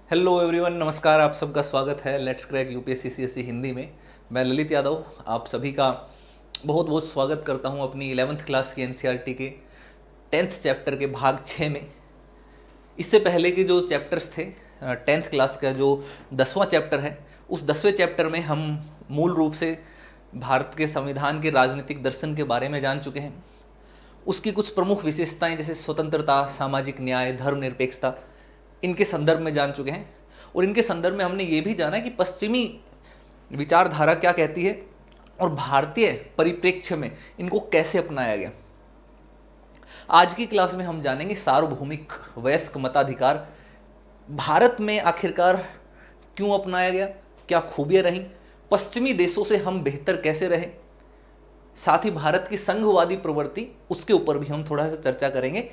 Hello everyone, नमस्कार। आप सबका स्वागत है let's crack UPSC CSC Hindi में। मैं ललित यादव आप सभी का बहुत बहुत स्वागत करता हूं अपनी 11th क्लास की एनसीईआरटी के 10th चैप्टर के भाग 6 में। इससे पहले के जो चैप्टर्स थे 10th क्लास का जो 10वां चैप्टर है, उस 10वें चैप्टर में हम मूल रूप से भारत के संविधान के राजनीतिक दर्शन के बारे में जान चुके हैं। उसकी कुछ प्रमुख विशेषताएं जैसे स्वतंत्रता, सामाजिक न्याय, धर्मनिरपेक्षता, इनके संदर्भ में जान चुके हैं। और इनके संदर्भ में हमने ये भी जाना कि पश्चिमी विचारधारा क्या कहती है और भारतीय परिप्रेक्ष्य में इनको कैसे अपनाया गया। आज की क्लास में हम जानेंगे सार्वभौमिक वयस्क मताधिकार भारत में आखिरकार क्यों अपनाया गया, क्या खूबियां रहीं, पश्चिमी देशों से हम बेहतर कैसे रहे, साथ ही भारत की संघवादी प्रवृत्ति उसके ऊपर भी हम थोड़ा सा चर्चा करेंगे।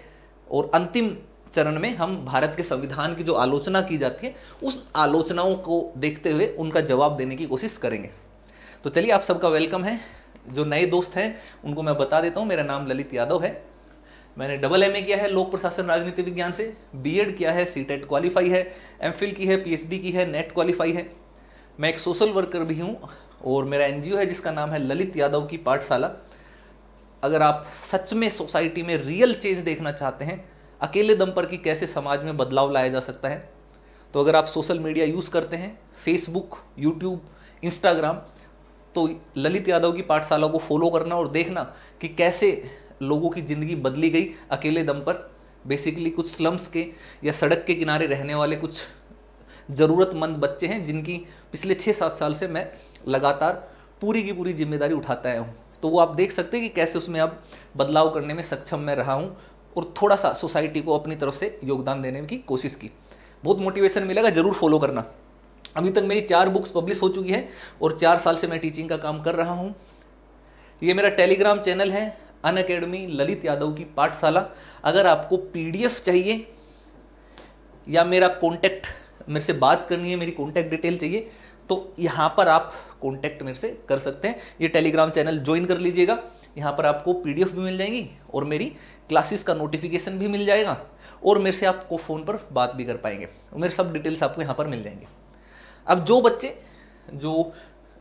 और अंतिम चरण में हम भारत के संविधान की जो आलोचना की जाती है उस आलोचनाओं को देखते हुए उनका जवाब देने की कोशिश करेंगे। तो चलिए, आप सबका वेलकम है। जो नए दोस्त हैं उनको मैं बता देता हूँ, मेरा नाम ललित यादव है। मैंने डबल एमए किया है लोक प्रशासन राजनीति विज्ञान से, बीएड किया है, सीटेट क्वालिफाई है, एमफिल की है, पीएचडी की है, नेट क्वालिफाई है। मैं एक सोशल वर्कर भी हूँ और मेरा एनजीओ है जिसका नाम है ललित यादव की पाठशाला। अगर आप सच में सोसाइटी में रियल चेंज देखना चाहते हैं, अकेले दम पर कि कैसे समाज में बदलाव लाया जा सकता है, तो अगर आप सोशल मीडिया यूज़ करते हैं, फेसबुक, यूट्यूब, इंस्टाग्राम, तो ललित यादव की पाठशाला को फॉलो करना और देखना कि कैसे लोगों की ज़िंदगी बदली गई अकेले दम पर। बेसिकली कुछ स्लम्स के या सड़क के किनारे रहने वाले कुछ ज़रूरतमंद बच्चे हैं जिनकी पिछले 6-7 साल से मैं लगातार पूरी की पूरी जिम्मेदारी उठाता आया हूँ। तो वो आप देख सकते हैं कि कैसे उसमें अब बदलाव करने में सक्षम मैं रहा हूँ और थोड़ा सा सोसाइटी को अपनी तरफ से योगदान देने की कोशिश की। बहुत मोटिवेशन मिलेगा, जरूर फॉलो करना। अभी तक मेरी 4 बुक्स पब्लिश हो चुकी है और 4 साल से मैं टीचिंग का काम कर रहा हूँ। ये मेरा टेलीग्राम चैनल है अनअकैडमी ललित यादव की पाठशाला। अगर आपको पीडीएफ चाहिए या मेरा कॉन्टैक्ट, मेरे से बात करनी है, मेरी कॉन्टैक्ट डिटेल चाहिए, तो यहाँ पर आप कॉन्टैक्ट मेरे से कर सकते हैं। ये टेलीग्राम चैनल ज्वाइन कर लीजिएगा। यहाँ पर आपको पीडीएफ भी मिल जाएंगी और मेरी क्लासेस का नोटिफिकेशन भी मिल जाएगा और मेरे से आपको फ़ोन पर बात भी कर पाएंगे। मेरे सब डिटेल्स आपको यहाँ पर मिल जाएंगे। अब जो बच्चे जो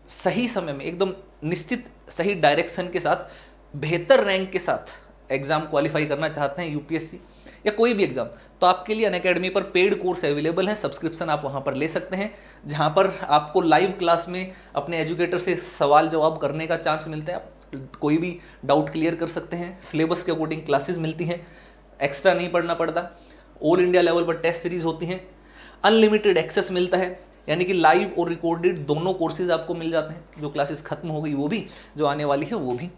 सही समय में एकदम निश्चित सही डायरेक्शन के साथ बेहतर रैंक के साथ एग्ज़ाम क्वालिफाई करना चाहते हैं, यूपीएससी या कोई भी एग्ज़ाम, तो आपके लिए अनअकैडमी पर पेड कोर्स अवेलेबल है। सब्सक्रिप्शन आप वहाँ पर ले सकते हैं, जहाँ पर आपको लाइव क्लास में अपने एजुकेटर से सवाल जवाब करने का चांस मिलता है। आप कोई भी डाउट क्लियर कर सकते हैं। सिलेबस के अकॉर्डिंग क्लासेस मिलती हैं, एक्स्ट्रा नहीं पढ़ना पड़ता। ऑल इंडिया लेवल पर टेस्ट सीरीज होती हैं। अनलिमिटेड एक्सेस मिलता है, यानी कि लाइव और रिकॉर्डेड दोनों कोर्सेज आपको मिल जाते हैं। जो क्लासेस खत्म हो गई वो भी, जो आने वाली है वो भी।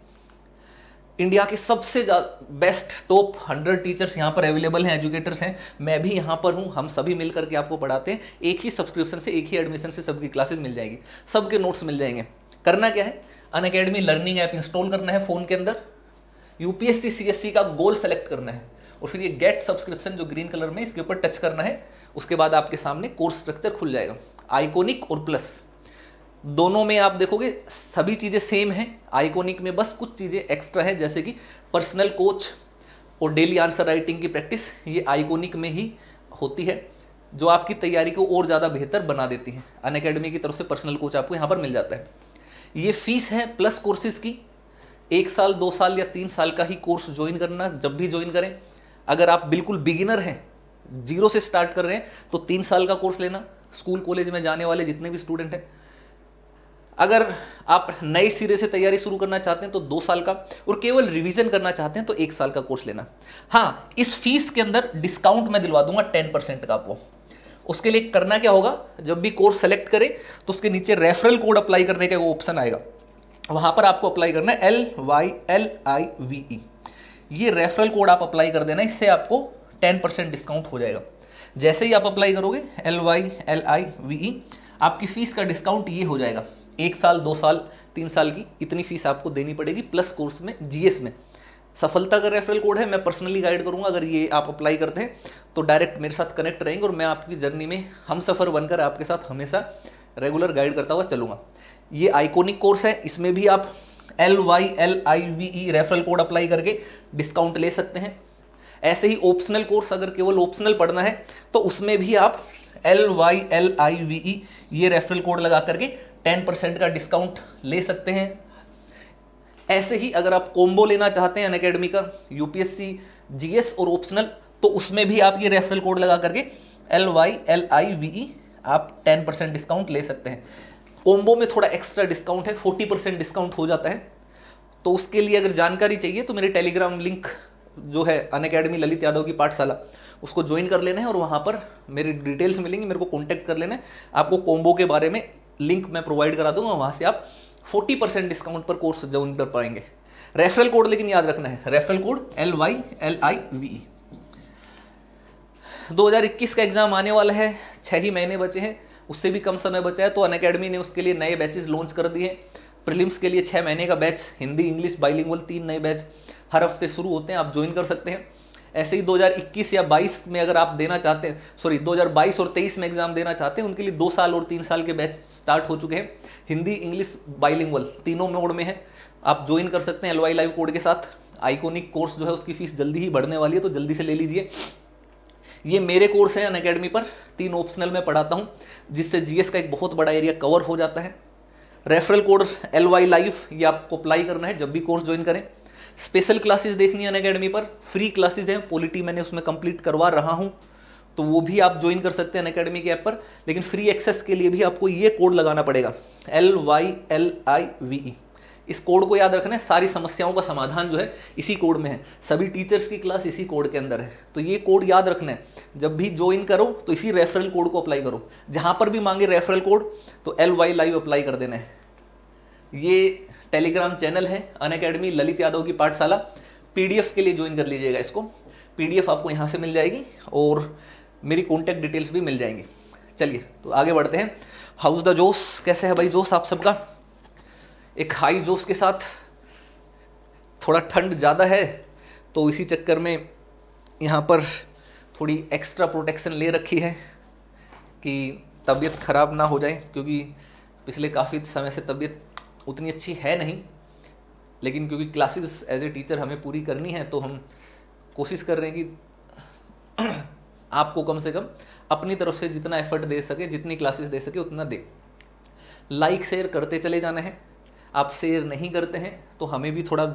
इंडिया के सबसे बेस्ट टॉप 100 टीचर्स यहाँ पर अवेलेबल हैं, एजुकेटर्स हैं। मैं भी यहाँ पर हूँ, हम सभी मिलकर के आपको पढ़ाते हैं। एक ही सब्सक्रिप्शन से, एक ही एडमिशन से सबकी क्लासेस मिल जाएगी, सबके नोट्स मिल जाएंगे। करना क्या है, अनअकैडमी लर्निंग ऐप इंस्टॉल करना है फ़ोन के अंदर, यूपीएससी सीएससी का गोल सेलेक्ट करना है और फिर ये गेट सब्सक्रिप्शन जो ग्रीन कलर में, इसके ऊपर टच करना है। उसके बाद आपके सामने कोर्स स्ट्रक्चर खुल जाएगा। आइकॉनिक और प्लस दोनों में आप देखोगे सभी चीज़ें सेम हैं। आइकॉनिक में बस कुछ चीज़ें एक्स्ट्रा है, जैसे कि पर्सनल कोच और डेली आंसर राइटिंग की प्रैक्टिस, ये आइकॉनिक में ही होती है, जो आपकी तैयारी को और ज़्यादा बेहतर बना देती है। अनअकैडमी की तरफ से पर्सनल कोच आपको यहाँ पर मिल जाता है। ये फीस है प्लस कोर्सेज की। 1 साल, 2 साल या 3 साल का ही कोर्स ज्वाइन करना, जब भी ज्वाइन करें। अगर आप बिल्कुल बिगिनर हैं, जीरो से स्टार्ट कर रहे हैं, तो 3 साल का कोर्स लेना। स्कूल कॉलेज में जाने वाले जितने भी स्टूडेंट हैं, अगर आप नए सिरे से तैयारी शुरू करना चाहते हैं तो 2 साल का, और केवल रिवीजन करना चाहते हैं तो 1 साल का कोर्स लेना। हाँ, इस फीस के अंदर डिस्काउंट मैं दिलवा दूंगा 10% का आपको। उसके लिए करना क्या होगा, जब भी कोर्स सेलेक्ट करें तो उसके नीचे रेफरल कोड अप्लाई करने का वो ऑप्शन आएगा, वहां पर आपको अप्लाई करना है LYLIVE। ये रेफरल कोड आप अप्लाई कर देना, इससे आपको 10% डिस्काउंट हो जाएगा। जैसे ही आप अप्लाई करोगे LYLIVE, आपकी फीस का डिस्काउंट ये हो जाएगा। 1 साल, 2 साल, 3 साल की इतनी फीस आपको देनी पड़ेगी, प्लस कोर्स में जीएस में। सफलता का रेफरल कोड है, मैं पर्सनली गाइड करूंगा। अगर ये आप अप्लाई करते हैं तो डायरेक्ट मेरे साथ कनेक्ट रहेंगे और मैं आपकी जर्नी में हम सफ़र बनकर आपके साथ हमेशा रेगुलर गाइड करता हुआ चलूँगा। ये आइकॉनिक कोर्स है, इसमें भी आप LYLIVE रेफरल कोड अप्लाई करके डिस्काउंट ले सकते हैं। ऐसे ही ऑप्शनल कोर्स, अगर केवल ऑप्शनल पढ़ना है तो उसमें भी आप LYLIVE, ये रेफरल कोड लगा करके 10% का डिस्काउंट ले सकते हैं। ऐसे ही अगर आप कॉम्बो लेना चाहते हैं अनअकैडमी का, यूपीएससी जीएस और ऑप्शनल, तो उसमें भी आप ये रेफरल कोड लगा करके LYLIVE आप 10% डिस्काउंट ले सकते हैं। कॉम्बो में थोड़ा एक्स्ट्रा डिस्काउंट है, 40% डिस्काउंट हो जाता है। तो उसके लिए अगर जानकारी चाहिए तो मेरे टेलीग्राम लिंक जो है अनअकैडमी ललित यादव की पाठशाला, उसको ज्वाइन कर लेना है और वहाँ पर मेरी डिटेल्स मिलेंगी, मेरे को कॉन्टैक्ट कर लेना है। आपको कॉम्बो के बारे में लिंक मैं प्रोवाइड करा दूंगा, वहाँ से आप 40% डिस्काउंट पर कोर्स ज्वाइन कर पाएंगे। रेफरल कोड लेकिन याद रखना है, रेफरल कोड LYLIVE। 2021 का एग्जाम आने वाला है, 6 ही महीने बचे हैं, उससे भी कम समय बचा है। तो अनअकैडमी ने उसके लिए नए बैचेस लॉन्च कर दिए हैं। प्रीलिम्स के लिए 6 महीने का बैच, हिंदी इंग्लिश बाइलिंगुअल 3 नए बैच हर हफ्ते शुरू होते हैं, आप ज्वाइन कर सकते हैं। ऐसे ही 2021 या 22 में अगर आप देना चाहते हैं, 2022 और 23 में एग्जाम देना चाहते हैं, उनके लिए 2 साल और 3 साल के बैच स्टार्ट हो चुके हैं। हिंदी इंग्लिश बाइलिंगुअल तीनों मोड में है, आप ज्वाइन कर सकते हैं LYLIVE कोड के साथ। आइकॉनिक कोर्स जो है उसकी फीस जल्दी ही बढ़ने वाली है, तो जल्दी से ले लीजिए। ये मेरे कोर्स है अनअकैडमी पर, 3 ऑप्शनल में पढ़ाता हूँ, जिससे जीएस का एक बहुत बड़ा एरिया कवर हो जाता है। रेफरल कोड LYLIVE ये आपको अप्लाई करना है जब भी कोर्स ज्वाइन करें। स्पेशल क्लासेस देखनी है अनअकैडमी पर, फ्री क्लासेस हैं, पॉलिटी मैंने उसमें कंप्लीट करवा रहा हूँ, तो वो भी आप ज्वाइन कर सकते हैं अनअकैडमी के ऐप पर। लेकिन फ्री एक्सेस के लिए भी आपको ये कोड लगाना पड़ेगा, LYLIVE। इस कोड को याद रखना है, सारी समस्याओं का समाधान जो है इसी कोड में है, सभी टीचर्स की क्लास इसी कोड के अंदर है। तो ये कोड याद रखना है, जब भी ज्वाइन करो तो इसी रेफरल कोड को अप्लाई करो। जहाँ पर भी मांगे रेफरल कोड तो LYLIVE अप्लाई कर देना है। ये टेलीग्राम चैनल है अनअकैडमी ललित यादव की पाठशाला, PDF के लिए ज्वाइन कर लीजिएगा इसको। PDF आपको यहाँ से मिल जाएगी और मेरी कॉन्टैक्ट डिटेल्स भी मिल जाएंगी। चलिए तो आगे बढ़ते हैं। हाउस द जोश, कैसे है भाई जोश आप सबका? एक हाई जोश के साथ, थोड़ा ठंड ज़्यादा है तो इसी चक्कर में यहाँ पर थोड़ी एक्स्ट्रा प्रोटेक्शन ले रखी है कि तबीयत ख़राब ना हो जाए, क्योंकि पिछले काफ़ी समय से तबीयत उतनी अच्छी है नहीं, लेकिन क्योंकि क्लासेस एज ए टीचर हमें पूरी करनी है तो हम कोशिश कर रहे हैं कि आपको कम से कम अपनी तरफ से जितना एफर्ट दे सके, जितनी क्लासेस दे सके उतना दे। लाइक शेयर करते चले जाना है। आप शेयर नहीं करते हैं तो हमें भी थोड़ा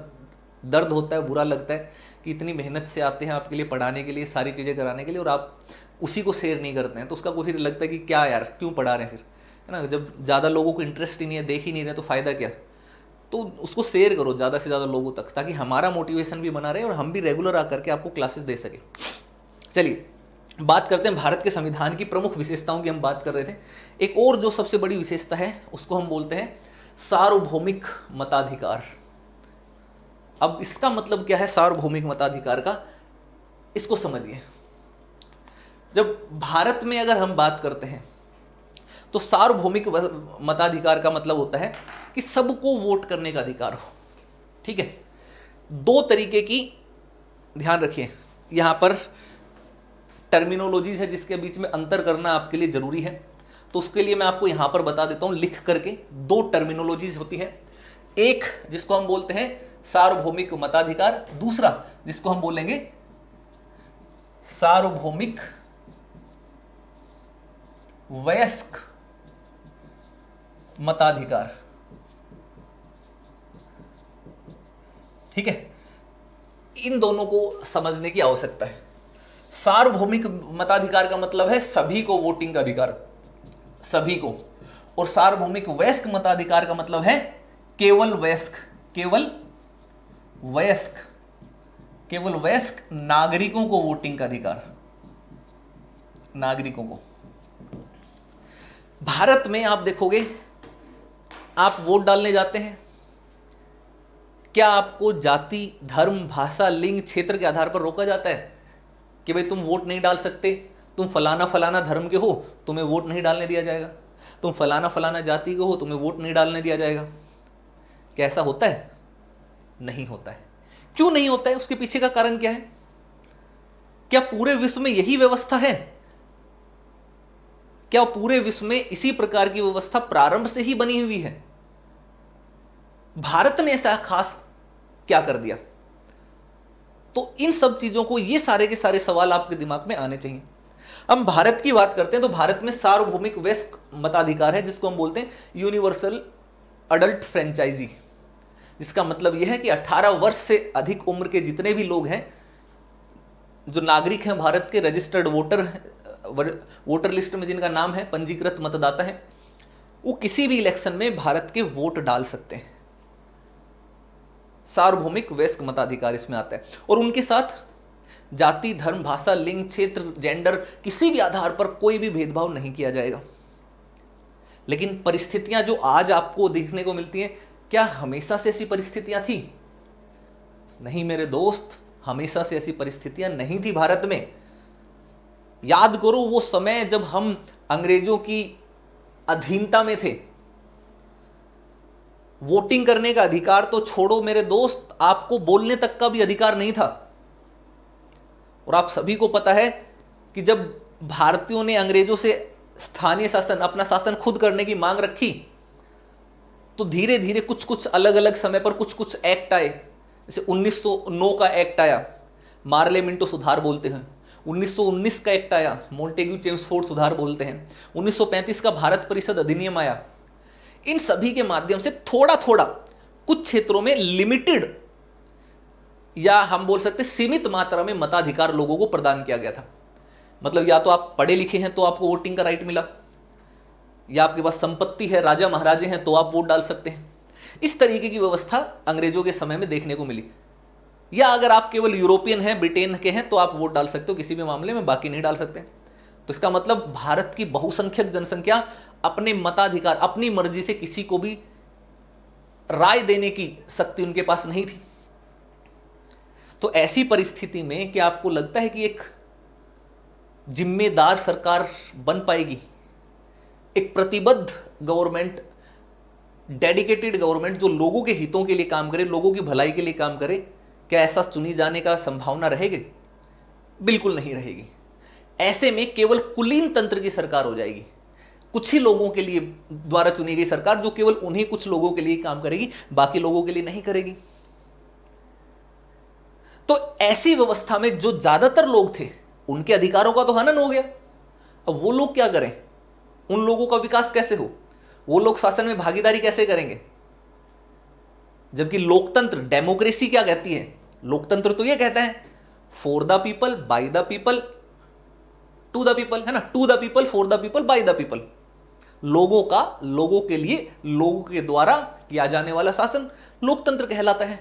दर्द होता है, बुरा लगता है कि इतनी मेहनत से आते हैं आपके लिए पढ़ाने के लिए, सारी चीज़ें कराने के लिए, और आप उसी को शेयर नहीं करते हैं, तो उसका को फिर लगता है कि क्या यार क्यों पढ़ा रहे हैं फिर, है ना। जब ज़्यादा लोगों को इंटरेस्ट ही नहीं है, देख ही नहीं रहे, तो फ़ायदा क्या। तो उसको शेयर करो ज़्यादा से ज़्यादा लोगों तक, ताकि हमारा मोटिवेशन भी बना रहे और हम भी रेगुलर आकर के आपको क्लासेस दे सके। चलिए बात करते हैं भारत के संविधान की प्रमुख विशेषताओं की। हम बात कर रहे थे, एक और जो सबसे बड़ी विशेषता है उसको हम बोलते हैं सार्वभौमिक मताधिकार। अब इसका मतलब क्या है सार्वभौमिक मताधिकार का, इसको समझिए। जब भारत में अगर हम बात करते हैं तो सार्वभौमिक मताधिकार का मतलब होता है कि सबको वोट करने का अधिकार हो। ठीक है, 2 तरीके की, ध्यान रखिए यहां पर टर्मिनोलॉजीज है जिसके बीच में अंतर करना आपके लिए जरूरी है, तो उसके लिए मैं आपको यहां पर बता देता हूं लिख करके। 2 टर्मिनोलॉजीज होती है, एक जिसको हम बोलते हैं सार्वभौमिक मताधिकार, दूसरा जिसको हम बोलेंगे सार्वभौमिक वयस्क मताधिकार। ठीक है, इन दोनों को समझने की आवश्यकता है। सार्वभौमिक मताधिकार का मतलब है सभी को वोटिंग का अधिकार, सभी को, और सार्वभौमिक वयस्क मताधिकार का मतलब है केवल वयस्क, केवल वयस्क, केवल वयस्क नागरिकों को वोटिंग का अधिकार, नागरिकों को। भारत में आप देखोगे, आप वोट डालने जाते हैं, क्या आपको जाति, धर्म, भाषा, लिंग, क्षेत्र के आधार पर रोका जाता है कि भाई तुम वोट नहीं डाल सकते, तुम फलाना फलाना धर्म के हो, तुम्हें वोट नहीं डालने दिया जाएगा, तुम फलाना फलाना जाति के हो, तुम्हें वोट नहीं डालने दिया जाएगा? क्या ऐसा होता है? नहीं होता है। क्यों नहीं होता है? उसके पीछे का कारण क्या है? क्या पूरे विश्व में यही व्यवस्था है? क्या पूरे विश्व में इसी प्रकार की व्यवस्था प्रारंभ से ही बनी हुई है? भारत ने ऐसा खास क्या कर दिया? तो इन सब चीजों को, ये सारे के सारे सवाल आपके दिमाग में आने चाहिए। हम भारत की बात करते हैं तो भारत में सार्वभौमिक वयस्क मताधिकार है, जिसको हम बोलते हैं यूनिवर्सल अडल्ट फ्रेंचाइजी, जिसका मतलब यह है कि 18 वर्ष से अधिक उम्र के जितने भी लोग हैं, जो नागरिक हैं भारत के, रजिस्टर्ड वोटर लिस्ट में जिनका नाम है, पंजीकृत मतदाता हैं, वो किसी भी इलेक्शन में भारत के वोट डाल सकते हैं। सार्वभौमिक वयस्क मताधिकार इसमें आता है। और उनके साथ जाति, धर्म, भाषा, लिंग, क्षेत्र, जेंडर, किसी भी आधार पर कोई भी भेदभाव नहीं किया जाएगा। लेकिन परिस्थितियां जो आज आपको देखने को मिलती हैं, क्या हमेशा से ऐसी परिस्थितियां थी? नहीं मेरे दोस्त, हमेशा से ऐसी परिस्थितियां नहीं थी भारत में। याद करो वो समय जब हम अंग्रेजों की अधीनता में थे। वोटिंग करने का अधिकार तो छोड़ो मेरे दोस्त, आपको बोलने तक का भी अधिकार नहीं था। और आप सभी को पता है कि जब भारतीयों ने अंग्रेजों से स्थानीय शासन, अपना शासन खुद करने की मांग रखी, तो धीरे धीरे कुछ कुछ अलग अलग समय पर कुछ कुछ एक्ट आए। जैसे 1909 का एक्ट आया, मार्ले मिंटो सुधार बोलते हैं। 1919 का एक्ट आया, मोंटेग्यू चेम्सफोर्ड सुधार बोलते हैं। 1935 का भारत परिषद अधिनियम आया। इन सभी के माध्यम से थोड़ा थोड़ा कुछ क्षेत्रों में लिमिटेड, या हम बोल सकते सीमित मात्रा में मताधिकार लोगों को प्रदान किया गया था। मतलब या तो आप पढ़े लिखे हैं तो आपको वोटिंग का राइट मिला, या आपके पास संपत्ति है, राजा महाराजे हैं तो आप वोट डाल सकते हैं। इस तरीके की व्यवस्था अंग्रेजों के समय में देखने को मिली। या अगर आप केवल यूरोपियन हैं, ब्रिटेन के हैं, तो आप वोट डाल सकते हो किसी भी मामले में, बाकी नहीं डाल सकते। तो इसका मतलब भारत की बहुसंख्यक जनसंख्या अपने मताधिकार, अपनी मर्जी से किसी को भी राय देने की शक्ति उनके पास नहीं थी। तो ऐसी परिस्थिति में क्या आपको लगता है कि एक जिम्मेदार सरकार बन पाएगी? एक प्रतिबद्ध गवर्नमेंट, डेडिकेटेड गवर्नमेंट जो लोगों के हितों के लिए काम करे, लोगों की भलाई के लिए काम करे, क्या ऐसा चुनी जाने का संभावना रहेगी? बिल्कुल नहीं रहेगी। ऐसे में केवल कुलीन तंत्र की सरकार हो जाएगी, कुछ ही लोगों के लिए द्वारा चुनी गई सरकार, जो केवल उन्हीं कुछ लोगों के लिए काम करेगी, बाकी लोगों के लिए नहीं करेगी। तो ऐसी व्यवस्था में जो ज्यादातर लोग थे उनके अधिकारों का तो हनन हो गया। अब वो लोग क्या करें? उन लोगों का विकास कैसे हो? वो लोग शासन में भागीदारी कैसे करेंगे? जबकि लोकतंत्र, डेमोक्रेसी क्या कहती है? लोकतंत्र तो ये कहता है for the people, by the people, to the people, है ना? To the people, for the people, by the people. लोगों का, लोगों के लिए, लोगों के द्वारा किया जाने वाला शासन लोकतंत्र कहलाता है।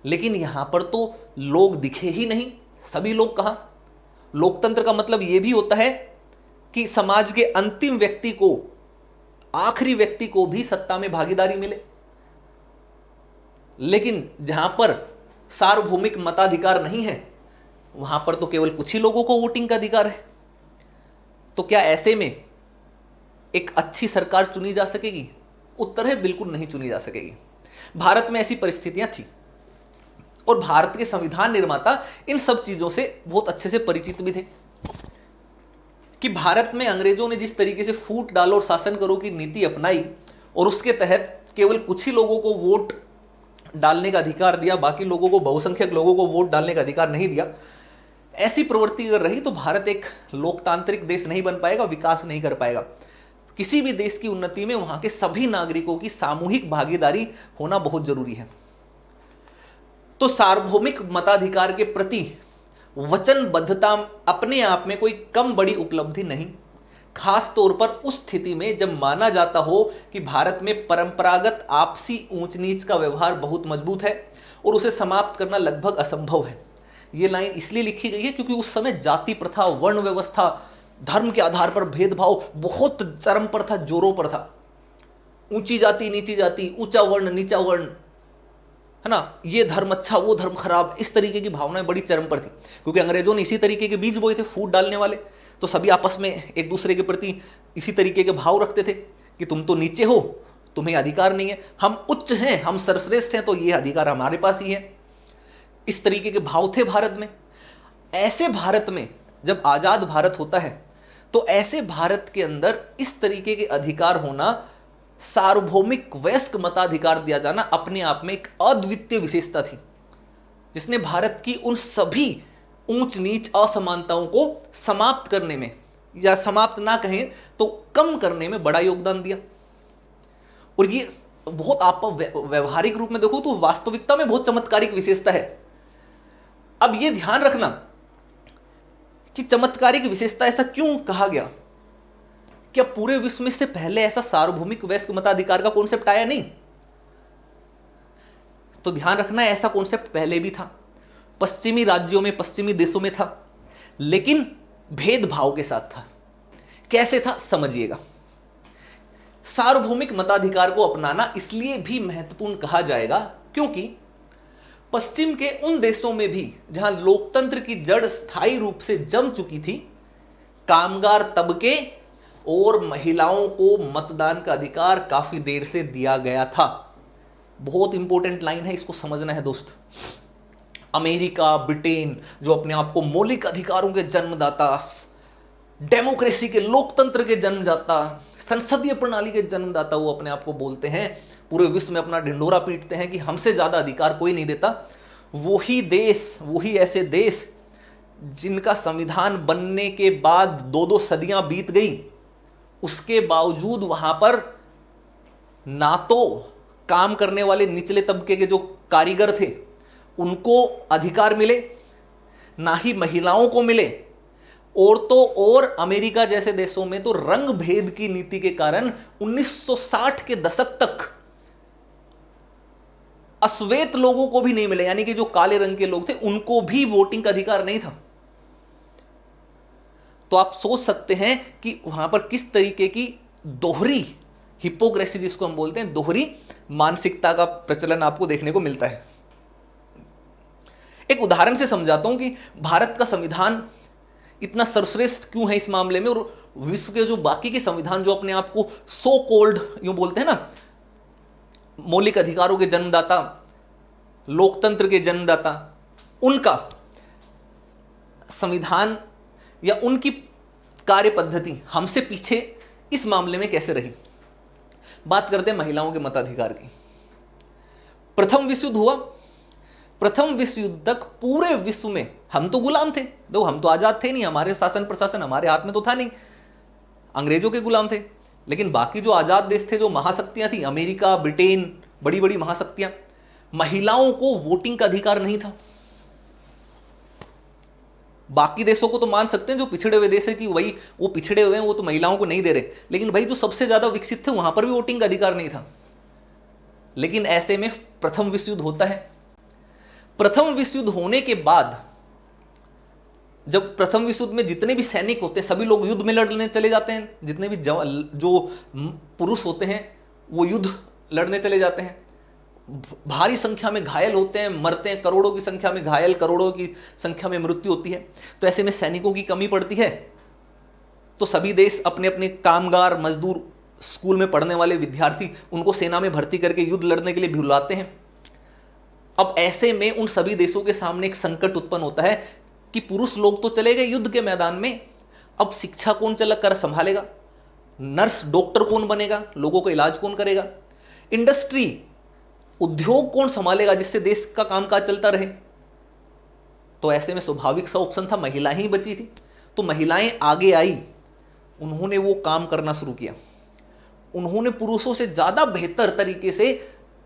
लेकिन यहां पर तो लोग दिखे ही नहीं। सभी लोग कहां? लोकतंत्र का मतलब यह भी होता है कि समाज के अंतिम व्यक्ति को, आखिरी व्यक्ति को भी सत्ता में भागीदारी मिले। लेकिन जहां पर सार्वभौमिक मताधिकार नहीं है, वहां पर तो केवल कुछ ही लोगों को वोटिंग का अधिकार है। तो क्या ऐसे में एक अच्छी सरकार चुनी जा सकेगी? उत्तर है बिल्कुल नहीं चुनी जा सकेगी। भारत में ऐसी परिस्थितियां थी और भारत के संविधान निर्माता इन सब चीजों से बहुत अच्छे से परिचित भी थे कि भारत में अंग्रेजों ने जिस तरीके से फूट डालो और शासन करो की नीति अपनाई और उसके तहत केवल कुछ ही लोगों को वोट डालने का अधिकार दिया, बाकी लोगों को, बहुसंख्यक लोगों को वोट डालने का अधिकार नहीं दिया, ऐसी प्रवृत्ति अगर रही तो भारत एक लोकतांत्रिक देश नहीं बन पाएगा, विकास नहीं कर पाएगा। किसी भी देश की उन्नति में वहां के सभी नागरिकों की सामूहिक भागीदारी होना बहुत जरूरी है। तो सार्वभौमिक मताधिकार के प्रति वचनबद्धता अपने आप में कोई कम बड़ी उपलब्धि नहीं, खास तौर पर उस स्थिति में जब माना जाता हो कि भारत में परंपरागत आपसी ऊंच नीच का व्यवहार बहुत मजबूत है और उसे समाप्त करना लगभग असंभव है। यह लाइन इसलिए लिखी गई है क्योंकि उस समय जाति प्रथा, वर्ण व्यवस्था, धर्म के आधार पर भेदभाव बहुत चरम पर था, जोरों पर था। ऊंची जाति, नीची जाति, ऊंचा वर्ण, नीचा वर्ण, है ना, ये धर्म अच्छा, वो धर्म खराब, इस तरीके की भावनाएं बड़ी चरम पर थी। क्योंकि अंग्रेजों ने इसी तरीके के बीज बोए थे, फूट डालने वाले। तो सभी आपस में एक दूसरे के प्रति इसी तरीके के भाव रखते थे कि तुम तो नीचे हो, तुम्हें अधिकार नहीं है, हम उच्च हैं, हम सर्वश्रेष्ठ हैं, तो ये अधिकार हमारे पास ही है। इस तरीके के भाव थे भारत में। ऐसे भारत में जब आजाद भारत होता है तो ऐसे भारत के अंदर इस तरीके के अधिकार होना, सार्वभौमिक वयस्क मताधिकार दिया जाना अपने आप में एक अद्वितीय विशेषता थी, जिसने भारत की उन सभी ऊंच नीच असमानताओं को समाप्त करने में, या समाप्त ना कहें तो कम करने में बड़ा योगदान दिया। और ये बहुत, आप व्यवहारिक रूप में देखो तो वास्तविकता में बहुत चमत्कारिक विशेषता है। अब ये ध्यान रखना कि चमत्कारिक विशेषता ऐसा क्यों कहा गया। क्या पूरे विश्व में से पहले ऐसा सार्वभौमिक वयस्क मताधिकार का कॉन्सेप्ट आया? नहीं। तो ध्यान रखना, ऐसा कॉन्सेप्ट पहले भी था, पश्चिमी राज्यों में, पश्चिमी देशों में था, लेकिन भेदभाव के साथ था। कैसे था समझिएगा। सार्वभौमिक मताधिकार को अपनाना इसलिए भी महत्वपूर्ण कहा जाएगा क्योंकि पश्चिम के उन देशों में भी जहां लोकतंत्र की जड़ स्थायी रूप से जम चुकी थी, कामगार तबके और महिलाओं को मतदान का अधिकार काफी देर से दिया गया था। बहुत इंपॉर्टेंट लाइन है, इसको समझना है दोस्त। अमेरिका, ब्रिटेन, जो अपने आप को मौलिक अधिकारों के जन्मदाता, डेमोक्रेसी के, लोकतंत्र के जन्मदाता, संसदीय प्रणाली के जन्मदाता वो अपने आप को बोलते हैं, पूरे विश्व में अपना ढिंडोरा पीटते हैं कि हमसे ज्यादा अधिकार कोई नहीं देता। वही देश, वही ऐसे देश जिनका संविधान बनने के बाद 2-2 सदियां बीत गई, उसके बावजूद वहां पर ना तो काम करने वाले निचले तबके के जो कारीगर थे उनको अधिकार मिले, ना ही महिलाओं को मिले, और तो और अमेरिका जैसे देशों में तो रंग भेद की नीति के कारण 1960 के दशक तक अश्वेत लोगों को भी नहीं मिले, यानी कि जो काले रंग के लोग थे उनको भी वोटिंग का अधिकार नहीं था। तो आप सोच सकते हैं कि वहां पर किस तरीके की दोहरी हिपोक्रेसी, जिसको हम बोलते हैं, दोहरी मानसिकता का प्रचलन आपको देखने को मिलता है। एक उदाहरण से समझाता हूं कि भारत का संविधान इतना सर्वश्रेष्ठ क्यों है इस मामले में, और विश्व के जो बाकी के संविधान जो अपने आप को सो कोल्ड यूं बोलते हैं ना, मौलिक अधिकारों के जन्मदाता, लोकतंत्र के जन्मदाता, उनका संविधान या उनकी कार्य पद्धति हमसे पीछे इस मामले में कैसे रही। बात करते हैं महिलाओं के मताधिकार की। प्रथम विश्व युद्ध हुआ। प्रथम विश्व युद्ध तक पूरे विश्व में हम तो गुलाम थे, दो हम तो आजाद थे नहीं, हमारे शासन प्रशासन हमारे हाथ में तो था नहीं, अंग्रेजों के गुलाम थे। लेकिन बाकी जो आजाद देश थे, जो महाशक्तियां थी, अमेरिका, ब्रिटेन, बड़ी बड़ी महाशक्तियां, महिलाओं को वोटिंग का अधिकार नहीं था। बाकी देशों को तो मान सकते हैं जो पिछड़े हुए देश है कि वही वो पिछड़े हुए हैं, वो तो महिलाओं को नहीं दे रहे, लेकिन भाई जो सबसे ज्यादा विकसित थे वहां पर भी वोटिंग का अधिकार नहीं था। लेकिन ऐसे में प्रथम विश्व युद्ध होता है। प्रथम विश्व युद्ध होने के बाद, जब प्रथम विश्व युद्ध में जितने भी सैनिक होते हैं सभी लोग युद्ध में लड़ने चले जाते हैं, जितने भी जो पुरुष होते हैं वो युद्ध लड़ने चले जाते हैं, भारी संख्या में घायल होते हैं, मरते हैं, करोड़ों की संख्या में घायल, करोड़ों की संख्या में मृत्यु होती है। तो ऐसे में सैनिकों की कमी पड़ती है, तो सभी देश अपने अपने कामगार, मजदूर, स्कूल में पढ़ने वाले विद्यार्थी, उनको सेना में भर्ती करके युद्ध लड़ने के लिए बुलाते हैं। अब ऐसे में उन सभी देशों के सामने एक संकट उत्पन्न होता है कि पुरुष लोग तो चले गए युद्ध के मैदान में, अब शिक्षा कौन चला कर संभालेगा, नर्स डॉक्टर कौन बनेगा, लोगों का इलाज कौन करेगा, इंडस्ट्री उद्योग कौन संभालेगा जिससे देश का कामकाज चलता रहे। तो ऐसे में स्वाभाविक सा ऑप्शन था, महिला ही बची थी, तो महिलाएं आगे आई, उन्होंने वो काम करना शुरू किया। उन्होंने पुरुषों से ज्यादा बेहतर तरीके से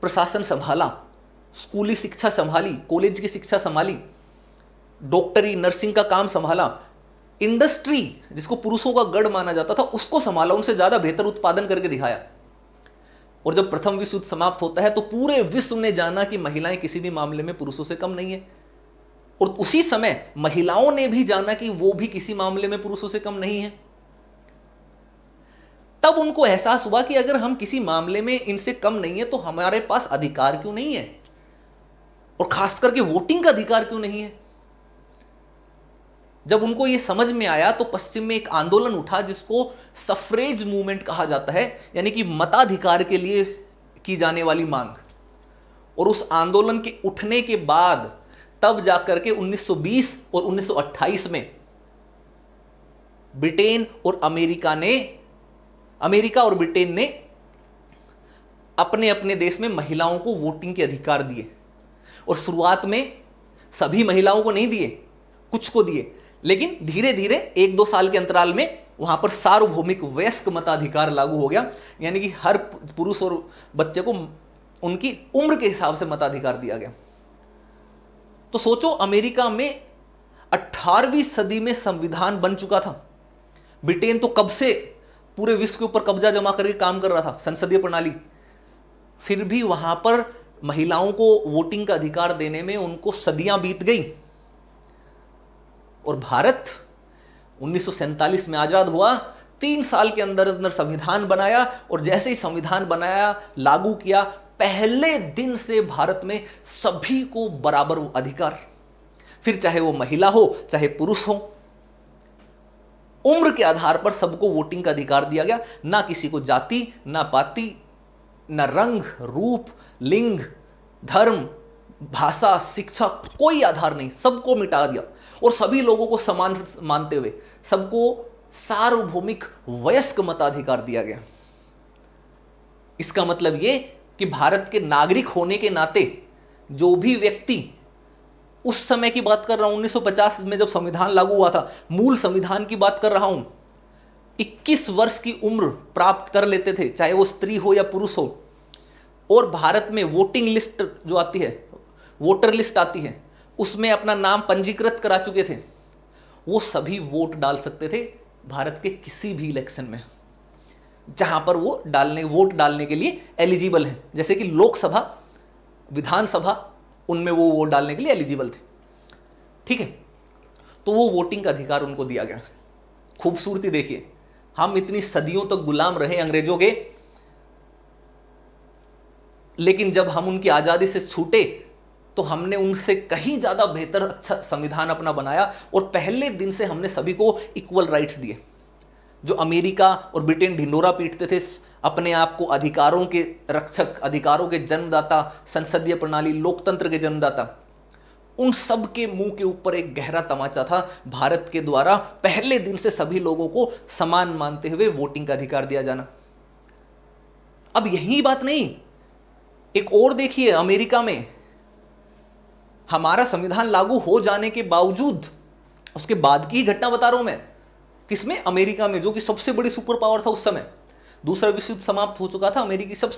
प्रशासन संभाला, स्कूली शिक्षा संभाली, कॉलेज की शिक्षा संभाली, डॉक्टरी नर्सिंग का काम संभाला, इंडस्ट्री जिसको पुरुषों का गढ़ माना जाता था उसको संभाला, उनसे ज्यादा बेहतर उत्पादन करके दिखाया। और जब प्रथम विश्व युद्ध समाप्त होता है तो पूरे विश्व ने जाना कि महिलाएं किसी भी मामले में पुरुषों से कम नहीं है, और उसी समय महिलाओं ने भी जाना कि वो भी किसी मामले में पुरुषों से कम नहीं है। तब उनको एहसास हुआ कि अगर हम किसी मामले में इनसे कम नहीं है तो हमारे पास अधिकार क्यों नहीं है, और खास करके वोटिंग का अधिकार क्यों नहीं है। जब उनको यह समझ में आया तो पश्चिम में एक आंदोलन उठा जिसको सफ्रेज मूवमेंट कहा जाता है, यानी कि मताधिकार के लिए की जाने वाली मांग। और उस आंदोलन के उठने के बाद तब जाकर के 1920 और 1928 में अमेरिका और ब्रिटेन ने अपने अपने देश में महिलाओं को वोटिंग के अधिकार दिए। और शुरुआत में सभी महिलाओं को नहीं दिए, कुछ को दिए, लेकिन धीरे धीरे 1-2 साल के अंतराल में वहां पर सार्वभौमिक वयस्क मताधिकार लागू हो गया, यानी कि हर पुरुष और बच्चे को उनकी उम्र के हिसाब से मताधिकार दिया गया। तो सोचो, अमेरिका में 18वीं सदी में संविधान बन चुका था। ब्रिटेन तो कब से पूरे विश्व के ऊपर कब्जा जमा करके काम कर रहा था, संसदीय प्रणाली, फिर भी वहां पर महिलाओं को वोटिंग का अधिकार देने में उनको सदियां बीत गई। और भारत 1947 में आजाद हुआ, 3 साल के अंदर अंदर संविधान बनाया, और जैसे ही संविधान बनाया, लागू किया, पहले दिन से भारत में सभी को बराबर अधिकार, फिर चाहे वो महिला हो चाहे पुरुष हो, उम्र के आधार पर सबको वोटिंग का अधिकार दिया गया। ना किसी को जाति, ना पाति, ना रंग, रूप, लिंग, धर्म, भाषा, शिक्षा, कोई आधार नहीं, सबको मिटा दिया और सभी लोगों को समान मानते हुए सबको सार्वभौमिक वयस्क मताधिकार दिया गया। इसका मतलब यह कि भारत के नागरिक होने के नाते जो भी व्यक्ति, उस समय की बात कर रहा हूं, 1950 में जब संविधान लागू हुआ था, मूल संविधान की बात कर रहा हूं, 21 वर्ष की उम्र प्राप्त कर लेते थे, चाहे वो स्त्री हो या पुरुष हो। और भारत में वोटिंग लिस्ट जो आती है, वोटर लिस्ट आती है, उसमें अपना नाम पंजीकृत करा चुके थे, वो सभी वोट डाल सकते थे भारत के किसी भी इलेक्शन में जहां पर वो वोट डालने के लिए एलिजिबल है। जैसे कि लोकसभा, विधानसभा, उनमें वो वोट डालने के लिए एलिजिबल थे। ठीक है, तो वो वोटिंग का अधिकार उनको दिया गया। खूबसूरती देखिए, हम इतनी सदियों तक गुलाम रहे अंग्रेजों के, लेकिन जब हम उनकी आजादी से छूटे तो हमने उनसे कहीं ज्यादा बेहतर, अच्छा संविधान अपना बनाया, और पहले दिन से हमने सभी को इक्वल राइट्स दिए। जो अमेरिका और ब्रिटेन ढिंडोरा पीटते थे अपने आप को अधिकारों के रक्षक, अधिकारों के जन्मदाता, संसदीय प्रणाली, लोकतंत्र के जन्मदाता, उन सब के मुंह के ऊपर एक गहरा तमाचा था भारत के द्वारा पहले दिन से सभी लोगों को समान मानते हुए वोटिंग का अधिकार दिया जाना। अब यही बात नहीं, एक और देखिए, अमेरिका में हमारा संविधान लागू हो जाने के बावजूद, उसके बाद की घटना बता रहा हूं मैं, किसमें? अमेरिका में, जो कि सबसे बड़ी सुपर पावर था उस समय। दूसरा विश्व युद्ध समाप्त हो चुका था,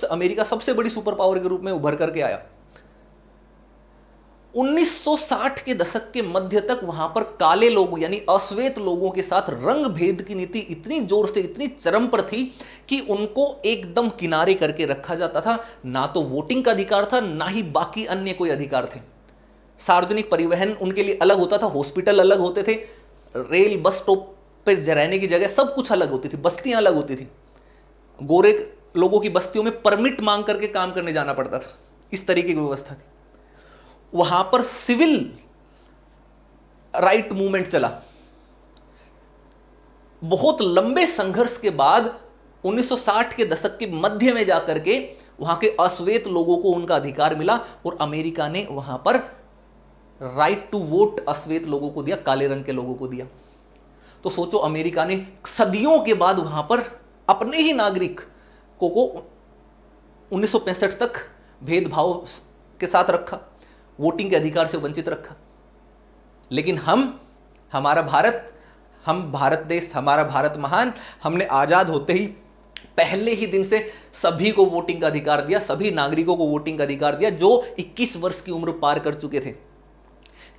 अमेरिका सबसे बड़ी सुपर पावर के रूप में उभर करके आया। 1960 के दशक के मध्य तक वहां पर काले लोगों यानी अश्वेत लोगों के साथ रंग भेद की नीति इतनी जोर से, इतनी चरम पर थी कि उनको एकदम किनारे करके रखा जाता था। ना तो वोटिंग का अधिकार था, ना ही बाकी अन्य कोई अधिकार थे। सार्वजनिक परिवहन उनके लिए अलग होता था, हॉस्पिटल अलग होते थे, रेल बस स्टॉप पर रहने की जगह सब कुछ अलग होती थी, बस्तियां अलग होती थी। गोरे लोगों की बस्तियों में परमिट मांग करके काम करने जाना पड़ता था, इस तरीके की व्यवस्था थी। वहां पर सिविल राइट मूवमेंट चला। बहुत लंबे संघर्ष के बाद 1960 के दशक के मध्य में जाकर के वहां के अश्वेत लोगों को उनका अधिकार मिला, और अमेरिका ने वहां पर राइट टू वोट अश्वेत लोगों को दिया, काले रंग के लोगों को दिया। तो सोचो, अमेरिका ने सदियों के बाद वहां पर अपने ही नागरिकों को 1965 तक भेदभाव के साथ रखा, वोटिंग के अधिकार से वंचित रखा। लेकिन हमारा भारत, हम भारत देश, हमारा भारत महान, हमने आजाद होते ही पहले ही दिन से सभी को वोटिंग का अधिकार दिया, सभी नागरिकों को वोटिंग का अधिकार दिया जो 21 वर्ष की उम्र पार कर चुके थे।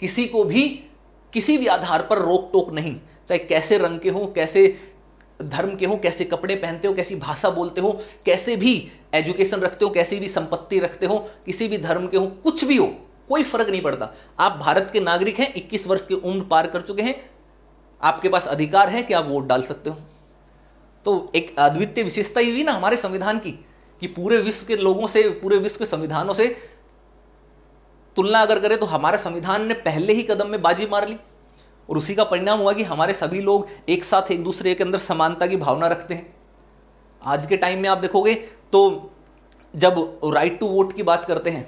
किसी को भी किसी भी आधार पर रोक टोक नहीं, चाहे कैसे रंग के हो, कैसे धर्म के हो, कैसे कपड़े पहनते हो, कैसी भाषा बोलते हो, कैसे भी एजुकेशन रखते हो, कैसी भी संपत्ति रखते हो, किसी भी धर्म के हो, कुछ भी हो, कोई फर्क नहीं पड़ता। आप भारत के नागरिक हैं, 21 वर्ष की उम्र पार कर चुके हैं, आपके पास अधिकार है कि आप वोट डाल सकते हो। तो एक अद्वितीय विशेषता ही हुई ना हमारे संविधान की, कि पूरे विश्व के लोगों से, पूरे विश्व के संविधानों से तुलना अगर करें तो हमारे संविधान ने पहले ही कदम में बाजी मार ली, और उसी का परिणाम हुआ कि हमारे सभी लोग एक साथ एक दूसरे के अंदर समानता की भावना रखते हैं। आज के टाइम में आप देखोगे तो जब राइट टू वोट की बात करते हैं,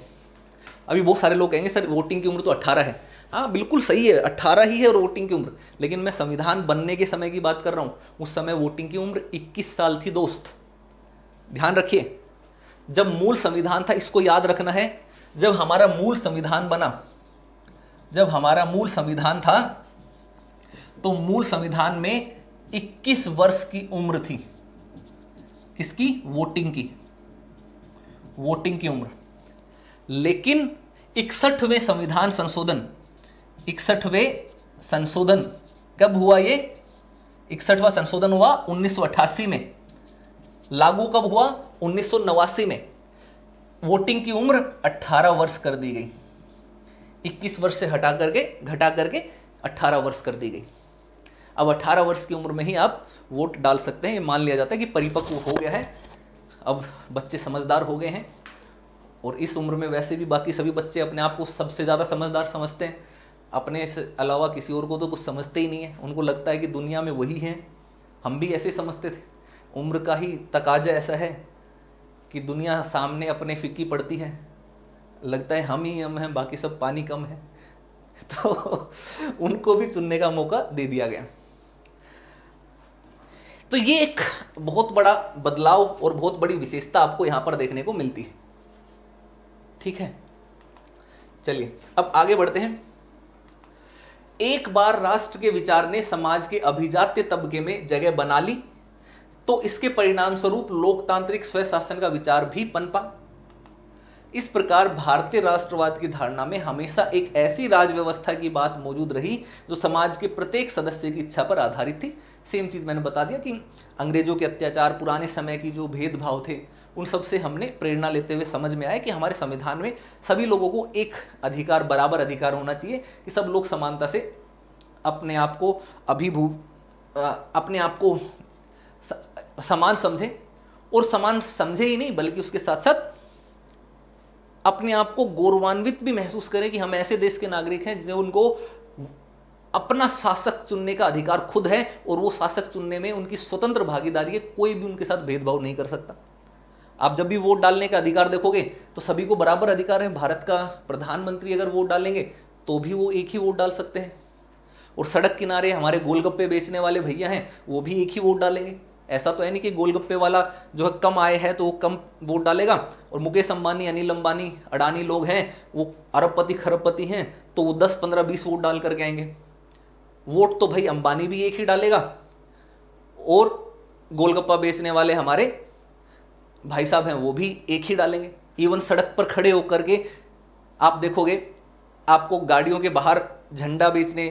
अभी बहुत सारे लोग कहेंगे सर वोटिंग की उम्र तो 18 है। हाँ बिल्कुल सही है, 18 ही है और वोटिंग की उम्र, लेकिन मैं संविधान बनने के समय की बात कर रहा हूँ। उस समय वोटिंग की उम्र 21 साल थी दोस्त, ध्यान रखिए। जब मूल संविधान था, इसको याद रखना है, जब हमारा मूल संविधान बना, जब हमारा मूल संविधान था तो मूल संविधान में 21 वर्ष की उम्र थी। किसकी? वोटिंग की उम्र। लेकिन 61वें संविधान संशोधन, 61वें संशोधन कब हुआ? ये 61वां संशोधन हुआ 1988 में। लागू कब हुआ? 1989 में। वोटिंग की उम्र 18 वर्ष कर दी गई। 21 वर्ष से घटा करके 18 वर्ष कर दी गई। अब 18 वर्ष की उम्र में ही आप वोट डाल सकते हैं। ये मान लिया जाता है कि परिपक्व हो गया है, अब बच्चे समझदार हो गए हैं। और इस उम्र में वैसे भी बाकी सभी बच्चे अपने आप को सबसे ज़्यादा समझदार समझते हैं, अपने से अलावा किसी और को तो कुछ समझते ही नहीं है। उनको लगता है कि दुनिया में वही है। हम भी ऐसे समझते थे। उम्र का ही तकाजा ऐसा है कि दुनिया सामने अपने फीकी पड़ती है, लगता है हम ही हम हैं, बाकी सब पानी कम है। तो उनको भी चुनने का मौका दे दिया गया। तो ये एक बहुत बड़ा बदलाव और बहुत बड़ी विशेषता आपको यहां पर देखने को मिलती है। ठीक है, चलिए अब आगे बढ़ते हैं। एक बार राष्ट्र के विचार ने समाज के अभिजात्य तबके में जगह बना ली तो इसके परिणाम स्वरूप लोकतांत्रिक स्वशासन का विचार भी पनपा। इस प्रकार भारतीय राष्ट्रवाद की धारणा में हमेशा एक ऐसी राज व्यवस्था की बात मौजूद रही जो समाज के प्रत्येक सदस्य की इच्छा पर आधारित थी। सेम चीज मैंने बता दिया कि अंग्रेजों के अत्याचार, पुराने समय की जो भेदभाव थे, उन सब से हमने प्रेरणा लेते हुए समझ में आया कि हमारे संविधान में सभी लोगों को एक अधिकार, बराबर अधिकार होना चाहिए कि सब लोग समानता से अपने आप को अपने आप को समान समझे, और समान समझे ही नहीं बल्कि उसके साथ साथ अपने आप को गौरवान्वित भी महसूस करें कि हम ऐसे देश के नागरिक हैं जिसे उनको अपना शासक चुनने का अधिकार खुद है, और वो शासक चुनने में उनकी स्वतंत्र भागीदारी है। कोई भी उनके साथ भेदभाव नहीं कर सकता। आप जब भी वोट डालने का अधिकार देखोगे तो सभी को बराबर अधिकार है। भारत का प्रधानमंत्री अगर वोट डालेंगे तो भी वो एक ही वोट डाल सकते हैं, और सड़क किनारे हमारे गोलगप्पे बेचने वाले भैया हैं वो भी एक ही वोट डालेंगे। ऐसा तो है नहीं कि गोलगप्पे वाला जो है कम आय है तो वो कम वोट डालेगा, और मुकेश अंबानी, अनिल अंबानी, अडानी लोग हैं वो अरबपति खरबपति हैं तो वो 10, 15, 20 वोट डाल करके आएंगे। वोट तो भाई अंबानी भी एक ही डालेगा, और गोलगप्पा बेचने वाले हमारे भाई साहब हैं वो भी एक ही डालेंगे। इवन सड़क पर खड़े होकर के आप देखोगे, आपको गाड़ियों के बाहर झंडा बेचने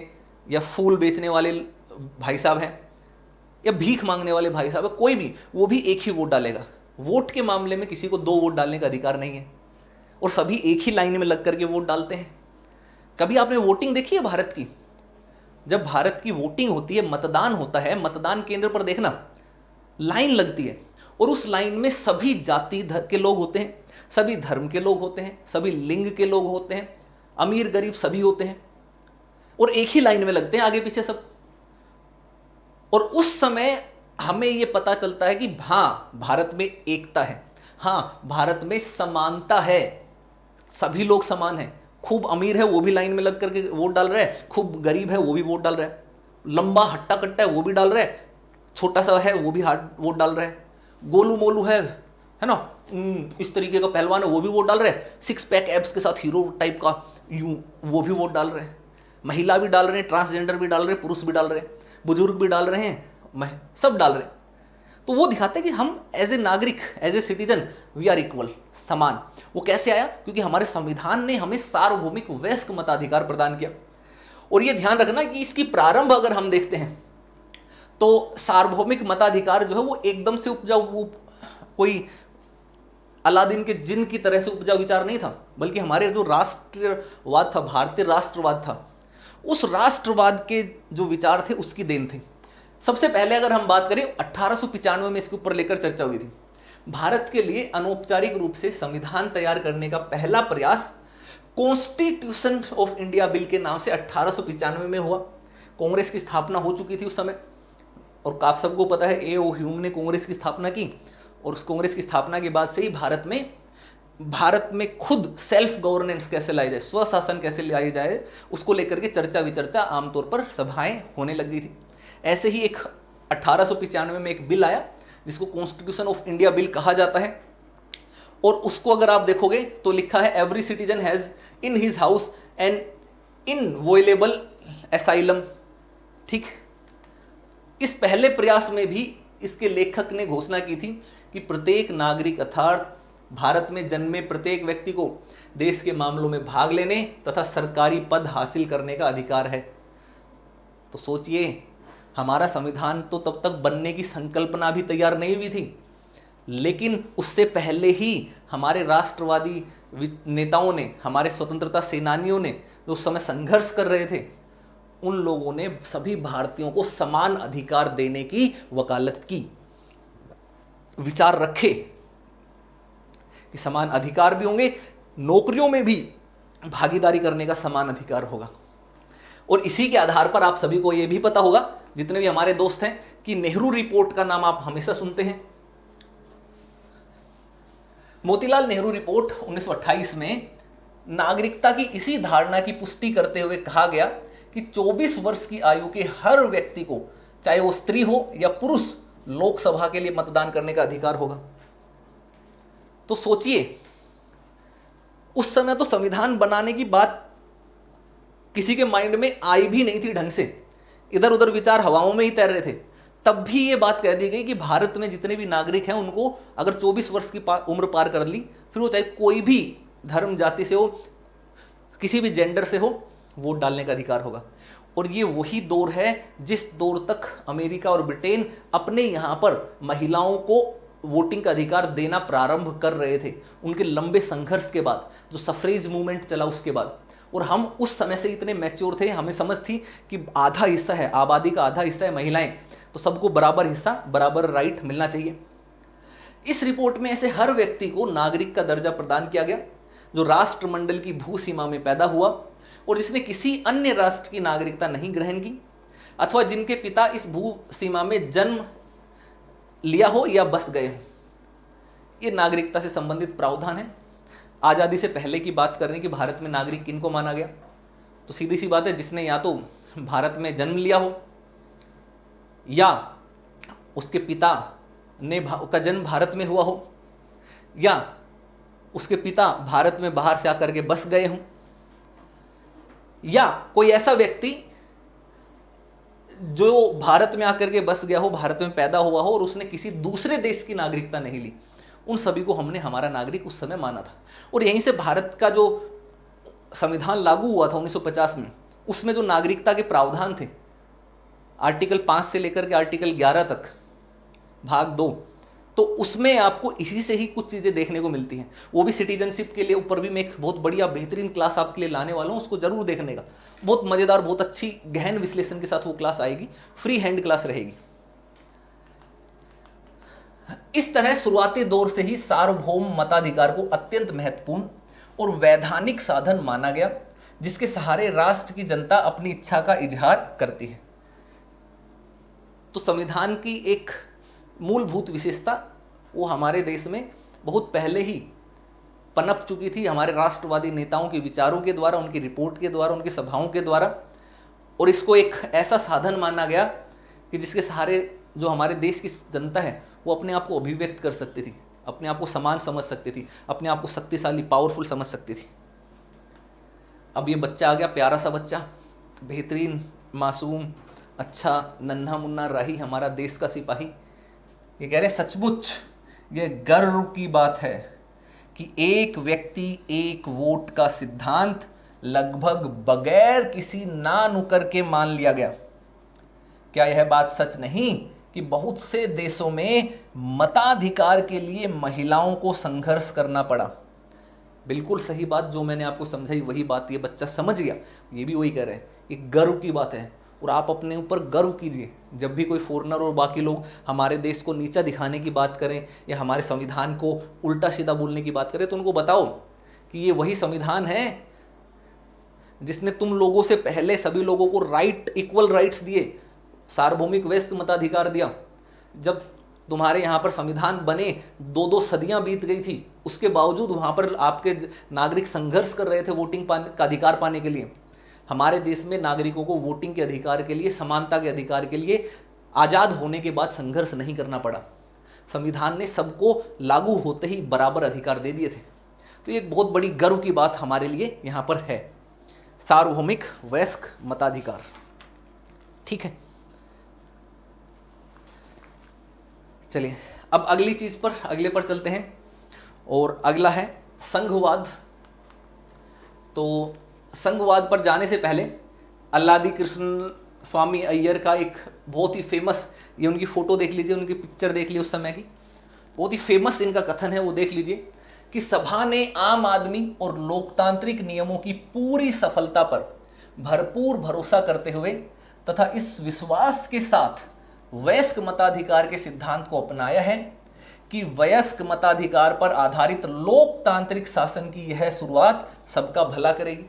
या फूल बेचने वाले भाई साहब हैं या भीख मांगने वाले भाई साहब है, कोई भी, वो भी एक ही वोट डालेगा। वोट के मामले में किसी को 2 वोट डालने का अधिकार नहीं है, और सभी एक ही लाइन में लग करके वोट डालते हैं। कभी आपने वोटिंग देखी है भारत की? जब भारत की वोटिंग होती है, मतदान होता है, मतदान केंद्र पर देखना लाइन लगती है, और उस लाइन में सभी जाति के लोग होते हैं, सभी धर्म के लोग होते हैं, सभी लिंग के लोग होते हैं, अमीर गरीब सभी होते हैं, और एक ही लाइन में लगते हैं आगे पीछे सब। और उस समय हमें यह पता चलता है कि हाँ, भारत में एकता है, हाँ भारत में समानता है, सभी लोग समान हैं। खूब अमीर है वो भी लाइन में लग करके वोट डाल रहा है, खूब गरीब है वो भी वोट डाल रहा है, लंबा हट्टा कट्टा है वो भी डाल रहा है, छोटा सा है वो भी वोट डाल रहा है, गोलू मोलू है ना, इस तरीके का पहलवान है वो भी वोट डाल रहा है, 6 पैक एब्स के साथ हीरो टाइप का वो भी वोट डाल रहे हैं, महिला भी डाल रहे हैं, ट्रांसजेंडर भी डाल रहे हैं, पुरुष भी डाल रहे हैं, बुजुर्ग भी डाल रहे हैं, सब डाल रहे हैं। तो वो दिखाते हैं कि हम एज ए नागरिक, as a citizen, we are equal, समान। वो कैसे आया? क्योंकि हमारे संविधान ने हमें सार्वभौमिक वयस्क मताधिकार प्रदान किया। और ये ध्यान रखना कि इसकी प्रारंभ अगर हम देखते हैं तो सार्वभौमिक मताधिकार जो है वो एकदम से उपजा, वो कोई अलादीन के जिन की तरह से उपजा विचार नहीं था, बल्कि हमारे जो राष्ट्रवाद था, भारतीय राष्ट्रवाद था, उस राष्ट्रवाद के जो विचार थे उसकी देन थी। सबसे पहले अगर हम बात करें 1895 में इसके ऊपर लेकर चर्चा हुई थी। भारत के लिए अनौपचारिक रूप से संविधान तैयार करने का पहला प्रयास कॉन्स्टिट्यूशन ऑफ इंडिया बिल के नाम से 1895 में हुआ। कांग्रेस की स्थापना हो चुकी थी उस समय, और आप सबको पता है ए ओ ह्यूम ने कांग्रेस की स्थापना की, और उस कांग्रेस की स्थापना के बाद से ही भारत में खुद सेल्फ गवर्नेंस कैसे लाई जाए, स्वशासन कैसे लाई जाए, उसको लेकर के चर्चा विचर्चा आमतौर पर सभाएं होने लग गई थी। ऐसे ही एक 1895 में एक बिल आया जिसको कॉन्स्टिट्यूशन ऑफ इंडिया बिल कहा जाता है, और उसको अगर आप देखोगे तो लिखा है every citizen has in his house an inviolable asylum. ठीक, किस पहले प्रयास में भी इसके लेखक ने घोषणा की थी कि प्रत्येक नागरिक अर्थात भारत में जन्मे प्रत्येक व्यक्ति को देश के मामलों में भाग लेने तथा सरकारी पद हासिल करने का अधिकार है। तो सोचिए, हमारा संविधान तो तब तक बनने की संकल्पना भी तैयार नहीं हुई थी, लेकिन उससे पहले ही हमारे राष्ट्रवादी नेताओं ने, हमारे स्वतंत्रता सेनानियों ने जो उस समय संघर्ष कर रहे थे, उन लोगों ने सभी भारतीयों को समान अधिकार देने की वकालत की, विचार रखे कि समान अधिकार भी होंगे, नौकरियों में भी भागीदारी करने का समान अधिकार होगा। और इसी के आधार पर आप सभी को यह भी पता होगा, जितने भी हमारे दोस्त हैं, कि नेहरू रिपोर्ट का नाम आप हमेशा सुनते हैं। मोतीलाल नेहरू रिपोर्ट 1928 में नागरिकता की इसी धारणा की पुष्टि करते हुए कहा गया कि 24 वर्ष की आयु के हर व्यक्ति को, चाहे वो स्त्री हो या पुरुष, लोकसभा के लिए मतदान करने का अधिकार होगा। तो सोचिए, उस समय तो संविधान बनाने की बात किसी के माइंड में आई भी नहीं थी ढंग से, इधर उधर विचार हवाओं में ही तैर रहे थे। तब भी ये बात कह दी गई कि भारत में जितने भी नागरिक हैं उनको अगर 24 वर्ष की उम्र पार कर ली, फिर वो चाहे कोई भी धर्म जाति से हो, किसी भी जेंडर से हो, वोट डालने का अधिकार होगा। और ये वही दौर है जिस दौर तक अमेरिका और ब्रिटेन अपने यहाँ पर महिलाओं को वोटिंग का अधिकार देना प्रारंभ कर रहे थे, उनके लंबे संघर्ष के बाद, जो सफरेज मूवमेंट चला उसके बाद। और हम उस समय से इतने मैच्योर थे, हमें समझ थी कि आधा हिस्सा है, आबादी का आधा हिस्सा है महिलाएं, तो सबको बराबर हिस्सा, बराबर राइट मिलना चाहिए। इस रिपोर्ट में ऐसे हर व्यक्ति को नागरिक का दर्जा प्रदान किया गया जो राष्ट्रमंडल की भू सीमा में पैदा हुआ और जिसने किसी अन्य राष्ट्र की नागरिकता नहीं ग्रहण की, अथवा जिनके पिता इस भू सीमा में जन्म लिया हो या बस गए हो। ये नागरिकता से संबंधित प्रावधान है। आजादी से पहले की बात कर रहे हैं कि भारत में नागरिक किनको माना गया, तो सीधी सी बात है, जिसने या तो भारत में जन्म लिया हो या उसके पिता ने का जन्म भारत में हुआ हो या उसके पिता भारत में बाहर से आकर के बस गए हों, या कोई ऐसा व्यक्ति जो भारत में आकर के बस गया हो, भारत में पैदा हुआ हो और उसने किसी दूसरे देश की नागरिकता नहीं ली, उन सभी को हमने हमारा नागरिक उस समय माना था। और यहीं से भारत का जो संविधान लागू हुआ था 1950 में, उसमें जो नागरिकता के प्रावधान थे, आर्टिकल 5 से लेकर के आर्टिकल 11 तक भाग 2, तो उसमें आपको इसी से ही कुछ चीज़ें देखने को मिलती हैं। वो भी सिटीजनशिप के लिए ऊपर भी मैं एक बहुत बढ़िया बेहतरीन क्लास आपके लिए लाने वाला हूँ, उसको जरूर देखने का। बहुत मज़ेदार, बहुत अच्छी गहन विश्लेषण के साथ वो क्लास आएगी, फ्री हैंड क्लास रहेगी। इस तरह शुरुआती दौर से ही सार्वभौम मताधिकार को अत्यंत महत्वपूर्ण और वैधानिक साधन माना गया, जिसके सहारे राष्ट्र की जनता अपनी इच्छा का इजहार करती है। तो संविधान की एक मूलभूत विशेषता वो हमारे देश में बहुत पहले ही पनप चुकी थी, हमारे राष्ट्रवादी नेताओं के विचारों के द्वारा, उनकी रिपोर्ट के द्वारा, उनकी सभाओं के द्वारा। और इसको एक ऐसा साधन माना गया कि जिसके सहारे जो हमारे देश की जनता है वो अपने आप को अभिव्यक्त कर सकती थी, अपने आप को समान समझ सकती थी, अपने आप को शक्तिशाली, पावरफुल समझ सकती थी। अब ये बच्चा आ गया, प्यारा सा बच्चा, बेहतरीन, मासूम, अच्छा, नन्हा मुन्ना राही, हमारा देश का सिपाही। ये कह रहे सचमुच ये गर्व की बात है कि एक व्यक्ति एक वोट का सिद्धांत लगभग बगैर किसी ना नुकर के मान लिया गया। क्या यह बात सच नहीं कि बहुत से देशों में मताधिकार के लिए महिलाओं को संघर्ष करना पड़ा? बिल्कुल सही बात, जो मैंने आपको समझाई वही बात ये बच्चा समझ गया। ये भी वही कह रहे हैं, ये गर्व की बात है। और आप अपने ऊपर गर्व कीजिए। जब भी कोई फॉरेनर और बाकी लोग हमारे देश को नीचा दिखाने की बात करें या हमारे संविधान को उल्टा सीधा बोलने की बात करें, तो उनको बताओ कि ये वही संविधान है जिसने तुम लोगों से पहले सभी लोगों को राइट, इक्वल राइट्स दिए, सार्वभौमिक वयस्क मताधिकार दिया। जब तुम्हारे यहाँ पर संविधान बने 2-2 सदियां बीत गई थी, उसके बावजूद वहाँ पर आपके नागरिक संघर्ष कर रहे थे वोटिंग का अधिकार पाने के लिए। हमारे देश में नागरिकों को वोटिंग के अधिकार के लिए, समानता के अधिकार के लिए आज़ाद होने के बाद संघर्ष नहीं करना पड़ा। संविधान ने सबको लागू होते ही बराबर अधिकार दे दिए थे। तो ये एक बहुत बड़ी गर्व की बात हमारे लिए यहाँ पर है, सार्वभौमिक वयस्क मताधिकार। ठीक है, चलिए अब अगली चीज पर, अगले पर चलते हैं, और अगला है संघवाद। तो संघवाद पर जाने से पहले अल्लादी कृष्ण स्वामी अय्यर का एक बहुत ही फेमस, ये उनकी फोटो देख लीजिए, उनकी पिक्चर देख लीजिए उस समय की, बहुत ही फेमस इनका कथन है, वो देख लीजिए कि सभा ने आम आदमी और लोकतांत्रिक नियमों की पूरी सफलता पर भरपूर भरोसा करते हुए तथा इस विश्वास के साथ वयस्क मताधिकार के सिद्धांत को अपनाया है कि वयस्क मताधिकार पर आधारित लोकतांत्रिक शासन की यह शुरुआत सबका भला करेगी।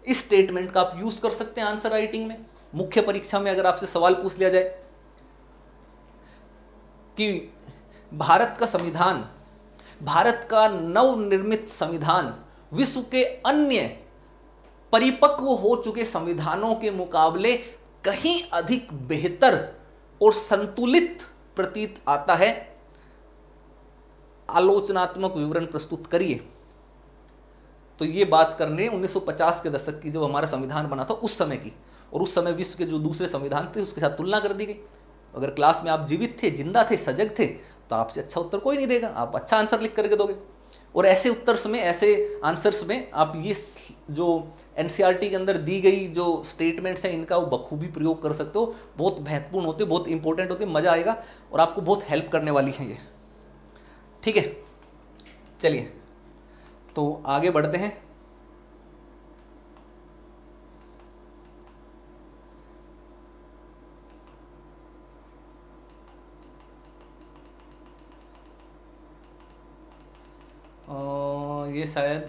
इस स्टेटमेंट का आप यूज कर सकते हैं आंसर राइटिंग में। मुख्य परीक्षा में अगर आपसे सवाल पूछ लिया जाए कि भारत का संविधान, भारत का नवनिर्मित संविधान विश्व के अन्य परिपक्व हो चुके संविधानों के मुकाबले कहीं अधिक बेहतर और संतुलित प्रतीत आता है, आलोचनात्मक विवरण प्रस्तुत करिए। तो ये बात करने 1950 के दशक की, जब हमारा संविधान बना था उस समय की, और उस समय विश्व के जो दूसरे संविधान थे उसके साथ तुलना कर दी गई। अगर क्लास में आप जीवित थे, जिंदा थे, सजग थे, तो आपसे अच्छा उत्तर कोई नहीं देगा, आप अच्छा आंसर लिख करके दोगे। और ऐसे उत्तर में, ऐसे आंसर्स में आप ये जो एनसीईआरटी के अंदर दी गई जो स्टेटमेंट्स हैं इनका वो बखूबी प्रयोग कर सकते हो। बहुत महत्वपूर्ण होते, बहुत इंपॉर्टेंट होते, मजा आएगा और आपको बहुत हेल्प करने वाली है ये। ठीक है, चलिए तो आगे बढ़ते हैं। ये शायद,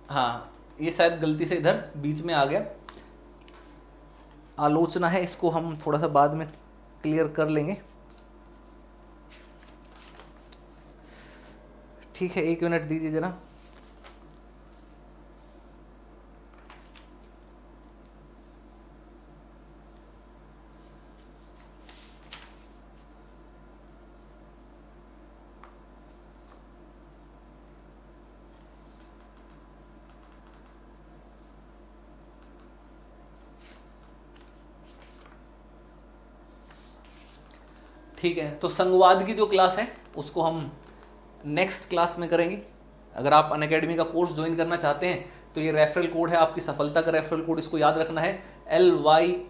हाँ ये शायद गलती से इधर बीच में आ गया, आलोचना है, इसको हम थोड़ा सा बाद में क्लियर कर लेंगे। ठीक है, 1 मिनट दीजिए जरा। ठीक है, तो संघवाद की जो क्लास है उसको हम नेक्स्ट क्लास में करेंगे। अगर आप अनअकैडमी का कोर्स ज्वाइन करना चाहते हैं तो ये रेफरल कोड है आपकी सफलता का रेफरल कोड, इसको याद रखना है, LYLIVE।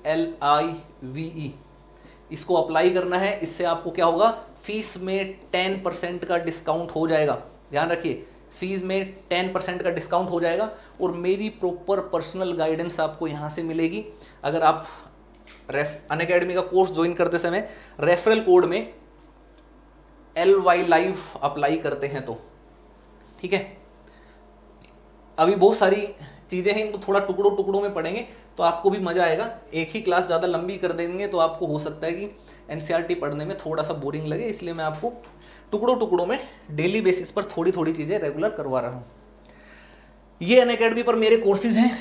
इसको अप्लाई करना है, इससे आपको क्या होगा, फीस में 10% का डिस्काउंट हो जाएगा। ध्यान रखिए, फीस में 10% का डिस्काउंट हो जाएगा और मेरी प्रॉपर पर्सनल गाइडेंस आपको यहाँ से मिलेगी। अगर आप अनअकैडमी का कोर्स ज्वाइन करते समय रेफरल कोड में LYLIVE अप्लाई करते हैं तो ठीक है। अभी बहुत सारी चीजें हैं, इनको थोड़ा टुकड़ों टुकड़ों में पढ़ेंगे तो आपको भी मजा आएगा। एक ही क्लास ज्यादा लंबी कर देंगे तो आपको हो सकता है कि एनसीईआरटी पढ़ने में थोड़ा सा बोरिंग लगे, इसलिए मैं आपको टुकड़ों टुकड़ों में डेली बेसिस पर थोड़ी थोड़ी चीजें रेगुलर करवा रहा हूँ। ये अनअकैडमी पर मेरे कोर्सेज हैं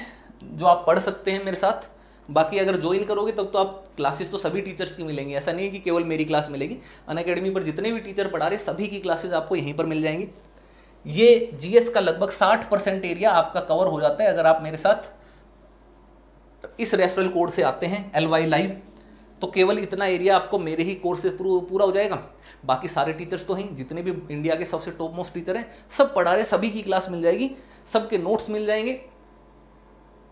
जो आप पढ़ सकते हैं मेरे साथ। बाकी अगर ज्वाइन करोगे तब तो आप क्लासेस तो सभी टीचर्स की मिलेंगी, ऐसा नहीं है कि केवल मेरी क्लास मिलेगी। अनअकैडमी पर जितने भी टीचर पढ़ा रहे सभी की क्लासेस आपको यहीं पर मिल जाएंगी। ये जीएस का लगभग 60% एरिया आपका कवर हो जाता है अगर आप मेरे साथ इस रेफरल कोड से आते हैं LYLIVE, तो केवल इतना एरिया आपको मेरे ही कोर्स से पूरा हो जाएगा। बाकी सारे टीचर्स तो हैं, जितने भी इंडिया के सबसे टॉप मोस्ट टीचर हैं सब पढ़ा रहे, सभी की क्लास मिल जाएगी, सबके नोट्स मिल जाएंगे,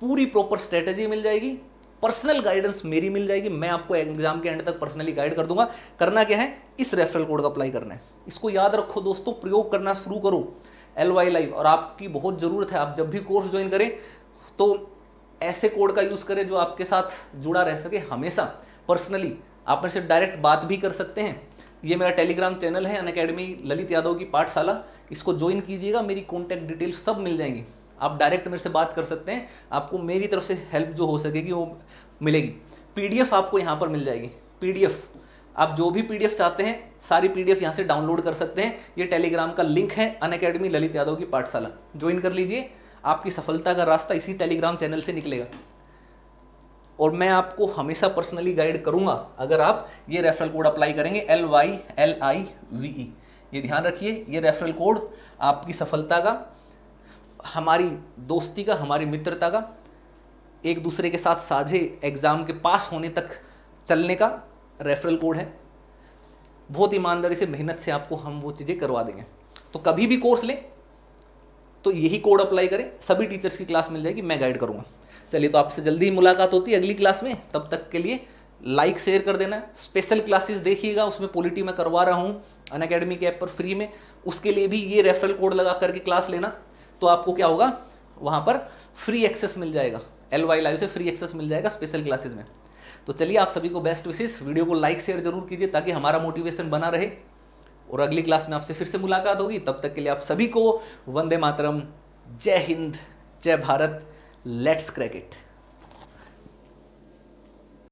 पूरी प्रॉपर स्ट्रेटेजी मिल जाएगी, पर्सनल गाइडेंस मेरी मिल जाएगी, मैं आपको एग्जाम के एंड तक पर्सनली गाइड कर दूंगा। करना क्या है, इस रेफरल कोड का अप्लाई करना है। इसको याद रखो दोस्तों, प्रयोग करना शुरू करो LYLIVE, और आपकी बहुत जरूरत है, आप जब भी कोर्स ज्वाइन करें तो ऐसे कोड का यूज करें जो आपके साथ जुड़ा रह सके हमेशा। पर्सनली आप मेरे से डायरेक्ट बात भी कर सकते हैं। ये मेरा टेलीग्राम चैनल है अनअकैडमी ललित यादव की पाठशाला, इसको ज्वाइन कीजिएगा, मेरी कॉन्टैक्ट डिटेल सब मिल जाएंगी, आप डायरेक्ट मेरे से बात कर सकते हैं, आपको मेरी तरफ से हेल्प जो हो सकेगी वो मिलेगी। PDF आपको यहाँ पर मिल जाएगी, PDF आप जो भी PDF चाहते हैं सारी PDF यहाँ से डाउनलोड कर सकते हैं। ये टेलीग्राम का लिंक है अनअकैडमी ललित यादव की पाठशाला, ज्वाइन कर लीजिए, आपकी सफलता का रास्ता इसी टेलीग्राम चैनल से निकलेगा और मैं आपको हमेशा पर्सनली गाइड करूंगा अगर आप ये रेफरल कोड अप्लाई करेंगे LYLIVE। ये ध्यान रखिए, ये रेफरल कोड आपकी सफलता का, हमारी दोस्ती का, हमारी मित्रता का, एक दूसरे के साथ साझे एग्जाम के पास होने तक चलने का रेफरल कोड है। बहुत ईमानदारी से, मेहनत से आपको हम वो चीज़ें करवा देंगे। तो कभी भी कोर्स लें तो यही कोड अप्लाई करें, सभी टीचर्स की क्लास मिल जाएगी, मैं गाइड करूँगा। चलिए, तो आपसे जल्दी ही मुलाकात होती है अगली क्लास में। तब तक के लिए लाइक शेयर कर देना। स्पेशल क्लासेस देखिएगा, उसमें पॉलिटी में करवा रहा हूँ अनअकैडमी के ऐप पर फ्री में, उसके लिए भी ये रेफरल कोड लगा करके क्लास लेना, तो आपको क्या होगा, वहाँ पर फ्री एक्सेस मिल जाएगा, LY लाइव से फ्री एक्सेस मिल जाएगा स्पेशल क्लासेस में। तो चलिए, आप सभी को बेस्ट विशेष। वीडियो को लाइक शेयर जरूर कीजिए ताकि हमारा मोटिवेशन बना रहे, और अगली क्लास में आपसे फिर से मुलाकात होगी। तब तक के लिए आप सभी को वंदे मातरम, जय हिंद, जय भारत, लेट्स क्रैक इट।